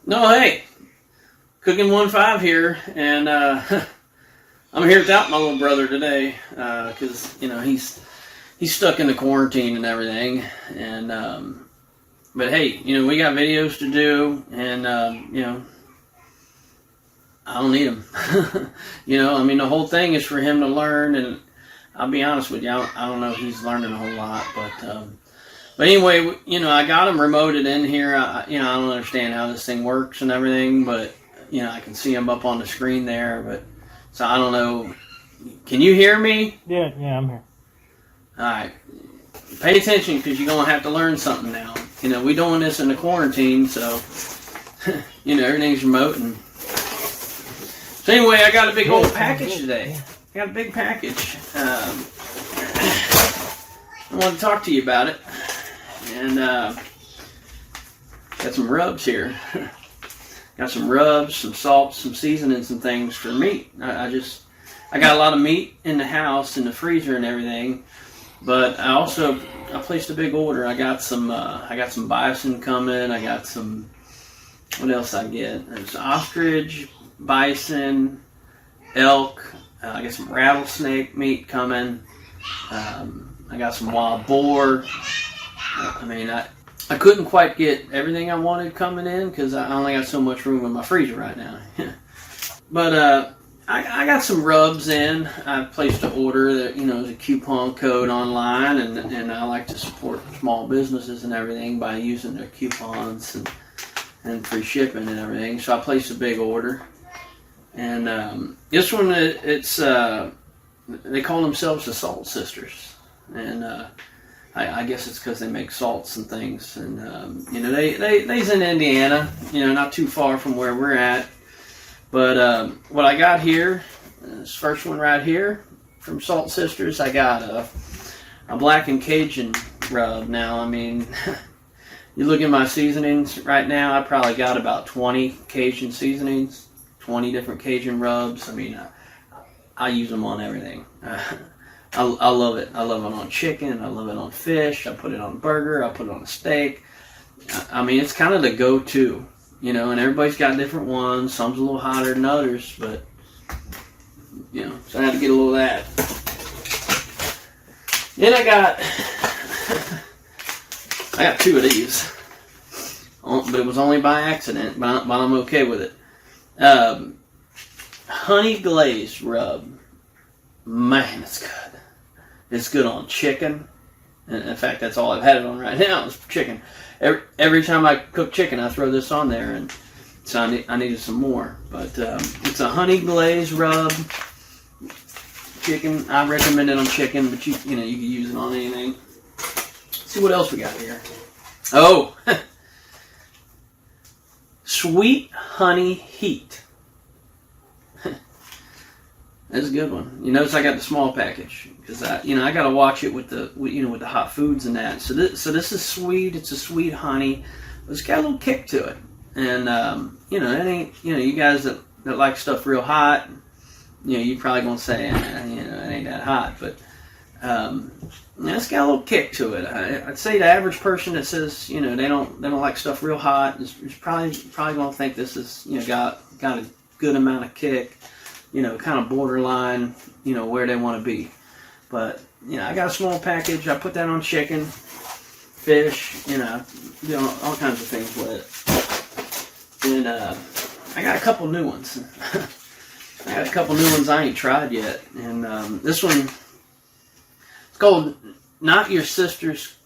No, hey, Cooking 1-5 here, and I'm here without my little brother today because he's stuck in the quarantine and everything. And but hey, we got videos to do, and I don't need him. The whole thing is for him to learn, and I'll be honest with you, I don't know if he's learning a whole lot, but anyway, I got him remoted in here. I don't understand how this thing works and everything, but I can see him up on the screen there. But so I don't know. Can you hear me? Yeah, I'm here. All right. Pay attention because you're gonna have to learn something now. We're doing this in the quarantine, so everything's remote. And so anyway, I got a big old package today. I got a big package. I want to talk to you about it. And got some rubs here. Got some rubs, some salts, some seasonings and things for meat. I got a lot of meat in the house, in the freezer and everything. But I placed a big order. I got some bison coming. I got some, what else I get? There's ostrich, bison, elk. I got some rattlesnake meat coming. I got some wild boar. I couldn't quite get everything I wanted coming in because I only got so much room in my freezer right now. But I got some rubs in. I placed an order that there's a coupon code online, and I like to support small businesses and everything by using their coupons and free shipping and everything. So I placed a big order, and this one it's they call themselves the Salt Sisters, and I guess it's because they make salts and things, and they's in Indiana, not too far from where we're at. But what I got here, this first one right here from Salt Sisters, I got a blackened Cajun rub. Now, you look at my seasonings right now, I probably got about 20 Cajun seasonings, 20 different Cajun rubs. I use them on everything. I love it. I love it on chicken. I love it on fish. I put it on a burger. I put it on a steak. It's kind of the go-to, and everybody's got different ones. Some's a little hotter than others, but, so I had to get a little of that. Then I got two of these, but it was only by accident, but I'm okay with it. Honey Glaze Rub. Man, it's good. It's good on chicken. And in fact, that's all I've had it on right now is chicken. Every time I cook chicken, I throw this on there, and so I needed some more. But it's a honey glaze rub. Chicken, I recommend it on chicken, but you can use it on anything. Let's see what else we got here. Oh, Sweet Honey Heat. That's a good one. You notice I got the small package because I got to watch it with the hot foods and that. So this is sweet. It's a sweet honey. But it's got a little kick to it, and it ain't you guys that like stuff real hot. You're probably gonna say it ain't that hot, but it's got a little kick to it. I'd say the average person that says they don't like stuff real hot is probably gonna think this is got a good amount of kick. Kind of borderline, where they want to be. But, I got a small package. I put that on chicken, fish, all kinds of things with it. And I got a couple new ones. I ain't tried yet. And this one, it's called Not Your Sister's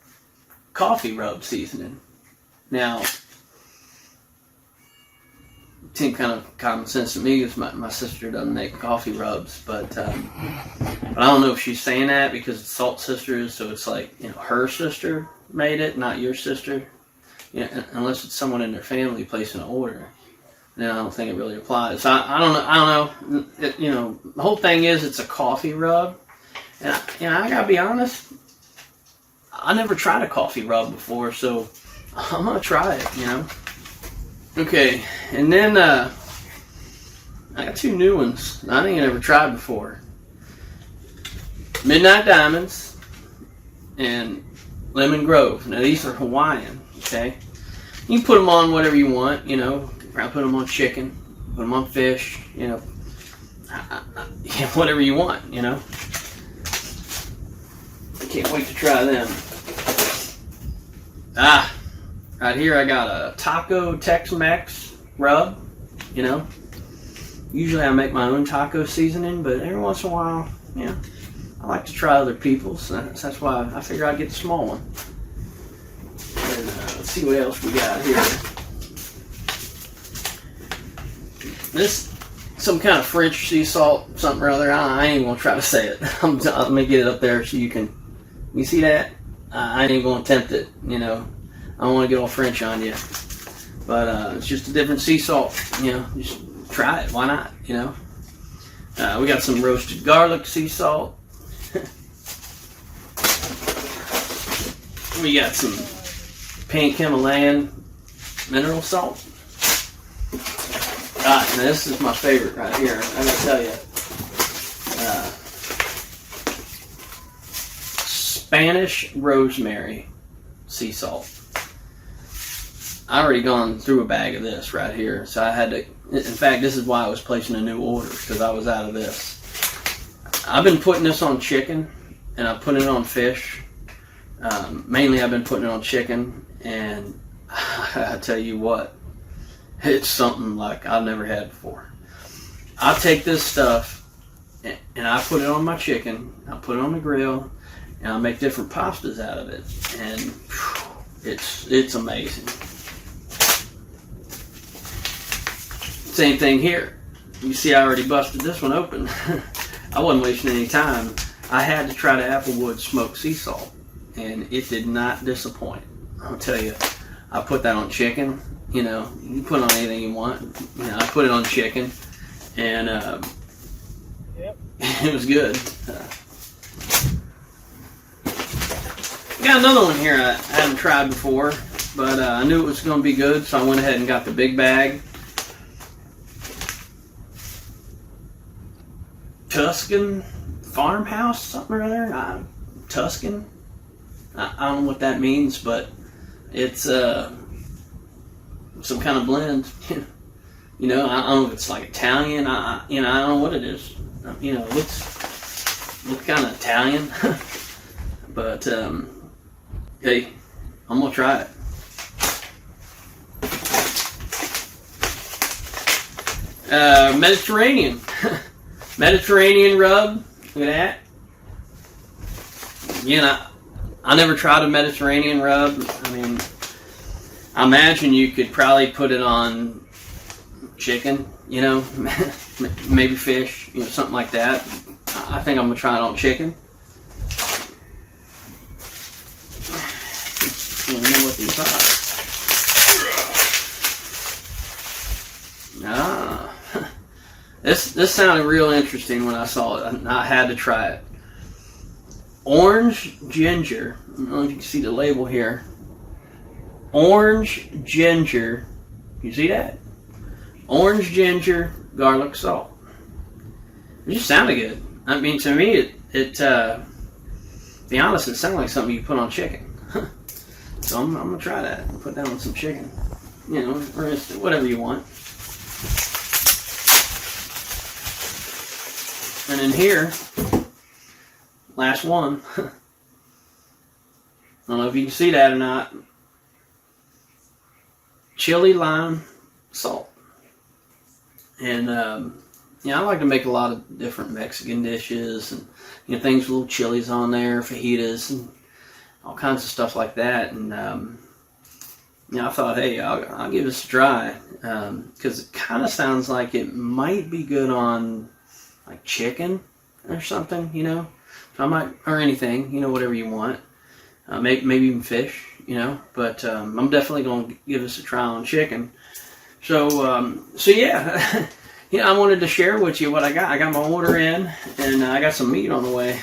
Coffee Rub Seasoning. Now, seemed kind of common sense to me because my sister doesn't make coffee rubs, but I don't know if she's saying that because it's Salt Sisters, so it's like her sister made it, not your sister. Unless it's someone in their family placing an order, then I don't think it really applies. So I don't know. The whole thing is it's a coffee rub, and I gotta be honest, I never tried a coffee rub before, so I'm gonna try it. Okay, and then I got two new ones I ain't never tried before. Midnight Diamonds and Lemon Grove. Now these are Hawaiian, okay? You can put them on whatever you want, I put them on chicken, put them on fish, you know, whatever you want, you know. I can't wait to try them. Right here I got a taco Tex-Mex rub, you know. Usually I make my own taco seasoning, but every once in a while, you know, I like to try other people's. That's why I figure I'd get the small one. And let's see what else we got here. This, some kind of French sea salt, something or other. I ain't gonna try to say it. Let me get it up there so you can. You see that? I ain't gonna attempt it. You know, I don't want to get all French on you. But it's just a different sea salt. You know, just try it. Why not? You know. We got some roasted garlic sea salt. We got some pink Himalayan mineral salt. And this is my favorite right here. I gotta tell you. Spanish rosemary sea salt. I already gone through a bag of this right here, so I had to. In fact, this is why I was placing a new order, because I was out of this. I've been putting this on chicken, and I put it on fish. Mainly, I've been putting it on chicken, and I tell you what, it's something like I've never had before. I take this stuff, and I put it on my chicken. I put it on the grill, and I make different pastas out of it, and it's amazing. Same thing here. You see, I already busted this one open. I wasn't wasting any time. I had to try the Applewood smoked sea salt, and it did not disappoint. I'll tell you, I put that on chicken. You know, you put it on anything you want. You know, I put it on chicken, and it was good. Got another one here I haven't tried before, but I knew it was going to be good, so I went ahead and got the big bag. Tuscan Farmhouse, something or other. Tuscan. I don't know what that means, but it's some kind of blend. You know, I don't know if it's like Italian. You know, I don't know what it is. You know, it looks kind of Italian, but hey, I'm gonna try it. Mediterranean. Mediterranean rub. Look at that. You know, I never tried a Mediterranean rub. I mean, I imagine you could probably put it on chicken, you know, maybe fish, you know, something like that. I think I'm going to try it on chicken. I don't know what these are. This sounded real interesting when I saw it. I had to try it. Orange ginger. I don't know if you can see the label here. Orange ginger. You see that? Orange ginger garlic salt. It just sounded good. I mean, to me, to be honest, it sounded like something you put on chicken. So I'm gonna try that and put that on some chicken. You know, or whatever you want. And in here, last one. I don't know if you can see that or not. Chili lime salt. And yeah, I like to make a lot of different Mexican dishes and, you know, things with little chilies on there, fajitas, and all kinds of stuff like that. And you know, I thought, hey, I'll give this a try, because it kind of sounds like it might be good on like chicken or something, you know. So I might, or anything, you know, whatever you want. Maybe even fish, you know. But I'm definitely going to give this a try on chicken. So yeah, you know, I wanted to share with you what I got. I got my order in, and I got some meat on the way.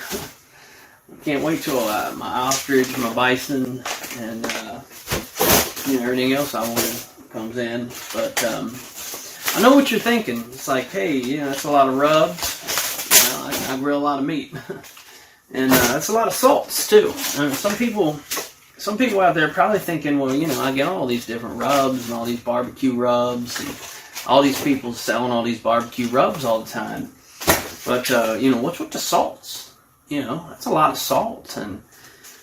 I can't wait till my ostrich, my bison, and you know, everything else I wanted comes in. But I know what you're thinking. It's like, hey, you know, that's a lot of rubs. You know, I grill a lot of meat, and that's a lot of salts too. Some people some people out there are probably thinking, well, you know, I get all these different rubs and all these barbecue rubs and all these people selling all these barbecue rubs all the time. But, you know, what's with the salts? You know, that's a lot of salt. And,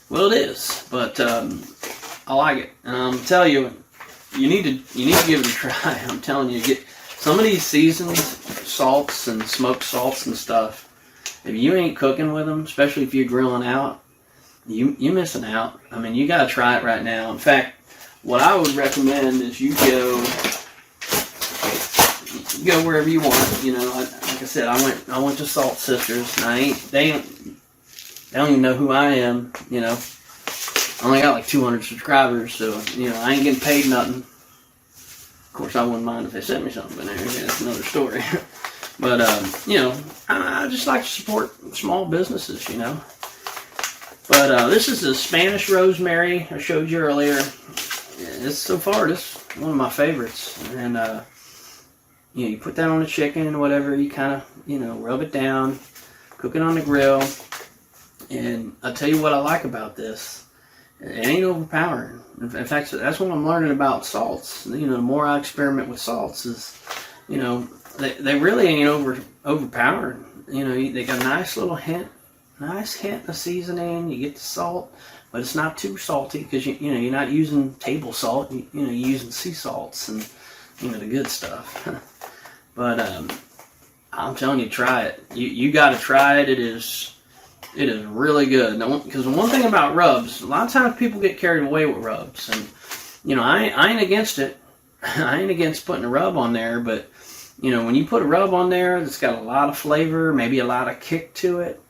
well, it is. But I like it. And I'm telling you, you need to give it a try. I'm telling you, get some of these seasoned salts and smoked salts and stuff. If you ain't cooking with them, especially if you're grilling out, you're missing out. I mean, you got to try it right now. In fact, what I would recommend is you go wherever you want. You know, like I said, I went to Salt Sisters, and they don't even know who I am. You know, I only got like 200 subscribers, so you know I ain't getting paid nothing. Of course, I wouldn't mind if they sent me something there. Yeah, that's another story. But you know, I just like to support small businesses. You know. But this is the Spanish rosemary I showed you earlier. It's so far this one of my favorites. And you know, you put that on the chicken or whatever. You kind of, you know, rub it down, cook it on the grill. And I'll tell you what I like about this. It ain't overpowering. In fact, that's what I'm learning about salts. You know, the more I experiment with salts is, you know, they really ain't overpowering. You know, they got a nice little hint. Nice hint of seasoning. You get the salt, but it's not too salty because you know you're not using table salt. You know, you're using sea salts and you know the good stuff. But I'm telling you, try it. You got to try it. It is really good. Because the one thing about rubs, a lot of times people get carried away with rubs, and you know I ain't against it. I ain't against putting a rub on there, but you know when you put a rub on there that's got a lot of flavor, maybe a lot of kick to it.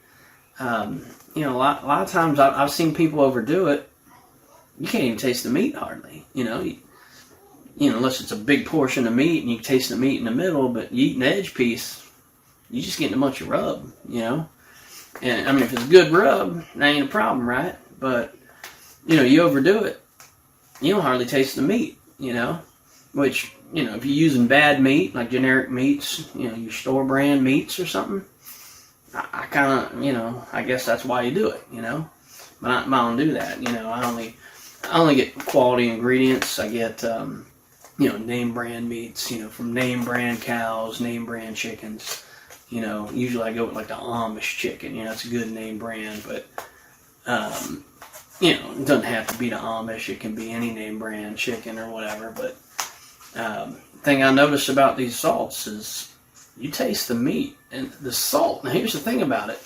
You know, a lot of times I've seen people overdo it. You can't even taste the meat hardly. You know, unless it's a big portion of meat and you taste the meat in the middle, but you eat an edge piece, you just getting a bunch of rub. You know, and I mean if it's a good rub, that ain't a problem, right? But you know, you overdo it, you don't hardly taste the meat. You know, which you know if you're using bad meat like generic meats, you know, your store brand meats or something. I kind of, you know, I guess that's why you do it, you know. But I don't do that, you know. I only get quality ingredients. I get, you know, name brand meats, you know, from name brand cows, name brand chickens. You know, usually I go with like the Amish chicken. You know, it's a good name brand, but you know, it doesn't have to be the Amish. It can be any name brand chicken or whatever. But thing I noticed about these salts is you taste the meat and the salt. Now here's the thing about it.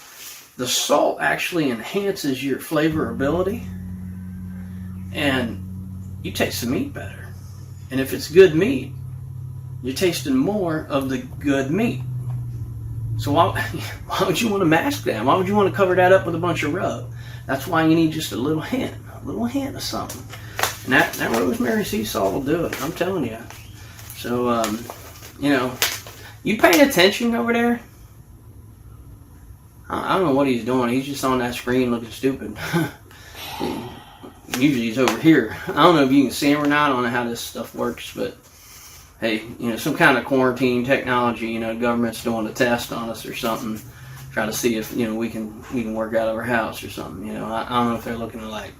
The salt actually enhances your flavorability and you taste the meat better. And if it's good meat, you're tasting more of the good meat. So why would you want to mask that? Why would you want to cover that up with a bunch of rub? That's why you need just a little hint of something. And that rosemary sea salt will do it, I'm telling you. So, you know, you paying attention over there? I don't know what he's doing. He's just on that screen looking stupid. Usually he's over here. I don't know if you can see him or not. I don't know how this stuff works, but hey, you know, some kind of quarantine technology. You know, the government's doing a test on us or something, try to see if you know we can work out of our house or something. You know, I don't know if they're looking to like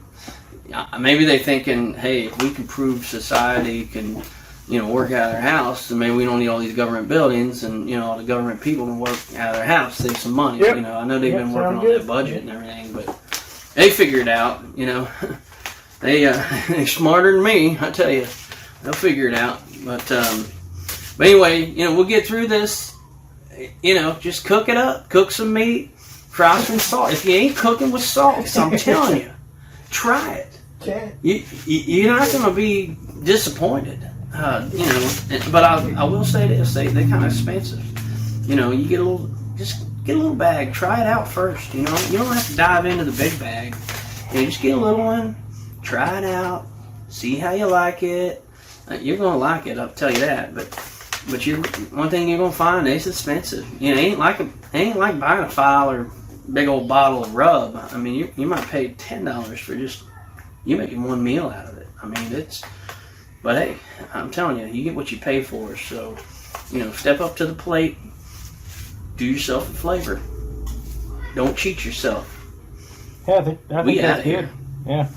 maybe they're thinking, hey, if we can prove society can. You know, work out of their house, and maybe we don't need all these government buildings, and you know, all the government people can work out of their house, save some money. Yep. You know, I know they've been working on that budget and everything, but they figure it out. You know, they're smarter than me, I tell you. They'll figure it out. But anyway, you know, we'll get through this. You know, just cook it up, cook some meat, fry some salt. If you ain't cooking with salts, I'm telling you, try it. You're not going to be disappointed. You know, but I will say this: they kind of expensive. You know, you get a little bag. Try it out first. You know, you don't have to dive into the big bag. You know, just get a little one. Try it out. See how you like it. You're gonna like it. I'll tell you that. But one thing you're gonna find it's expensive. You know, it ain't like buying a file or big old bottle of rub. I mean, you might pay $10 for just you making one meal out of it. I mean, it's. But hey, I'm telling you, you get what you pay for. So, you know, step up to the plate. Do yourself a flavor. Don't cheat yourself. Yeah, I think that's good. Yeah.